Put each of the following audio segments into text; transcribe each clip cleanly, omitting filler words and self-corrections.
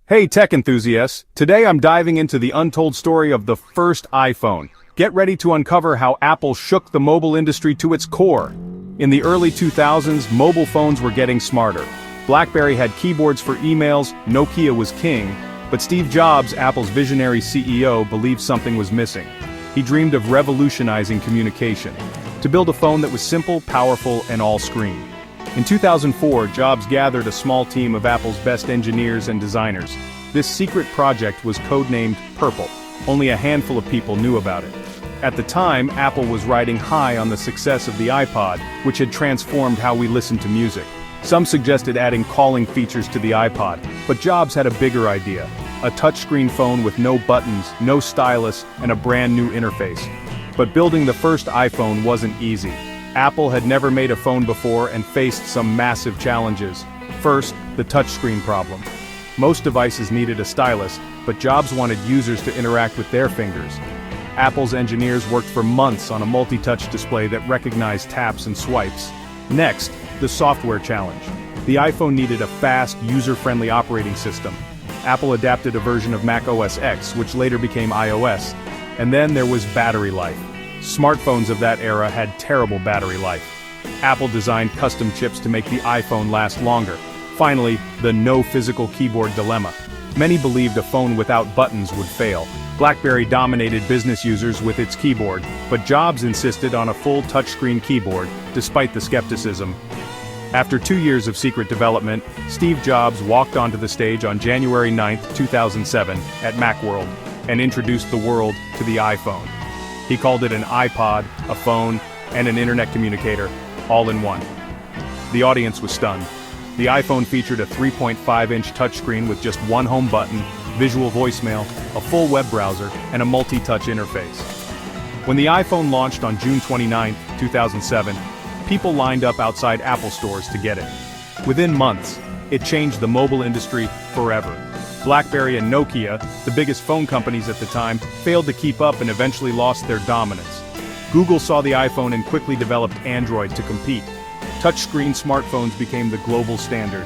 Hey tech enthusiasts, today I'm diving into the untold story of the first iPhone. Get ready to uncover how Apple shook the mobile industry to its core. In the early 2000s, mobile phones were getting smarter. BlackBerry had keyboards for emails, Nokia was king, but Steve Jobs, Apple's visionary CEO, believed something was missing. He dreamed of revolutionizing communication, to build a phone that was simple, powerful, and all-screen. In 2004, Jobs gathered a small team of Apple's best engineers and designers. This secret project was codenamed Purple. Only a handful of people knew about it. At the time, Apple was riding high on the success of the iPod, which had transformed how we listen to music. Some suggested adding calling features to the iPod, but Jobs had a bigger idea. A touchscreen phone with no buttons, no stylus, and a brand new interface. But building the first iPhone wasn't easy. Apple had never made a phone before and faced some massive challenges. First, the touchscreen problem. Most devices needed a stylus, but Jobs wanted users to interact with their fingers. Apple's engineers worked for months on a multi-touch display that recognized taps and swipes. Next, the software challenge. The iPhone needed a fast, user-friendly operating system. Apple adapted a version of Mac OS X, which later became iOS. And then there was battery life. Smartphones of that era had terrible battery life. Apple designed custom chips to make the iPhone last longer. Finally, the no physical keyboard dilemma. Many believed a phone without buttons would fail. BlackBerry dominated business users with its keyboard, but Jobs insisted on a full touchscreen keyboard, despite the skepticism. After 2 years of secret development, Steve Jobs walked onto the stage on January 9, 2007, at Macworld, and introduced the world to the iPhone. He called it an iPod, a phone, and an internet communicator, all in one. The audience was stunned. The iPhone featured a 3.5-inch touchscreen with just one home button, visual voicemail, a full web browser, and a multi-touch interface. When the iPhone launched on June 29, 2007, people lined up outside Apple stores to get it. Within months, it changed the mobile industry forever. BlackBerry and Nokia, the biggest phone companies at the time, failed to keep up and eventually lost their dominance. Google saw the iPhone and quickly developed Android to compete. Touchscreen smartphones became the global standard.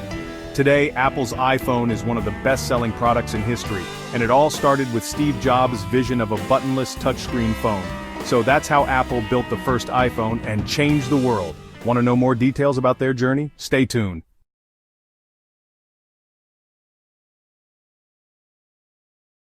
Today, Apple's iPhone is one of the best-selling products in history, and it all started with Steve Jobs' vision of a buttonless touchscreen phone. So that's how Apple built the first iPhone and changed the world. Want to know more details about their journey? Stay tuned.